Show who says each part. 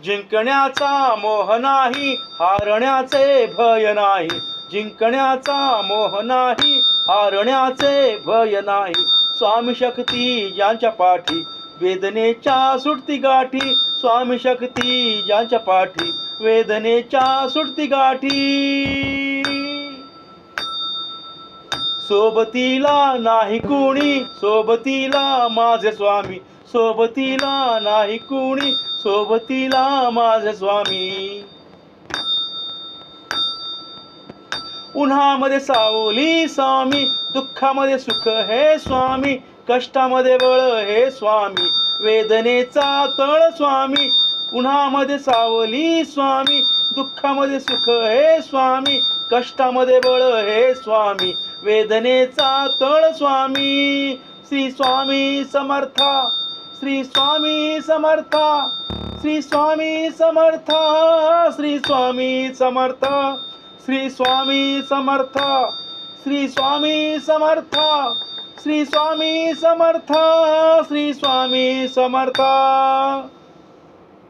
Speaker 1: जिंकण्याचा मोह नाही, हारण्याचे भय नाही. जिंकण्याचा मोह नाही, हारण्याचे भय नाही. स्वामी शक्ती ज्यांच्या पाठी, वेदनेच्या सुटती गाठी. स्वामी शक्ती ज्यांच्या पाठी, वेदनेच्या सुटती गाठी. सोबतीला नाही कुणी, सोबतीला माझे स्वामी. सोबतीला नाही कुणी, सोबतीला माझे स्वामी. उन्हामध्ये सावली स्वामी, दुःखामध्ये सुख हे स्वामी. कष्टामध्ये बळ हे स्वामी, वेदनेचा तळ स्वामी. उन्हामध्ये सावली स्वामी, दुःखामध्ये सुख हे स्वामी. कष्टामध्ये बळ हे स्वामी, वेदनेचा तळ स्वामी. श्री स्वामी समर्था, श्री स्वामी समर्था, श्री स्वामी समर्था, श्री स्वामी समर्था, श्री स्वामी समर्था, श्री स्वामी समर्था, श्री स्वामी समर्था, श्री स्वामी समर्था.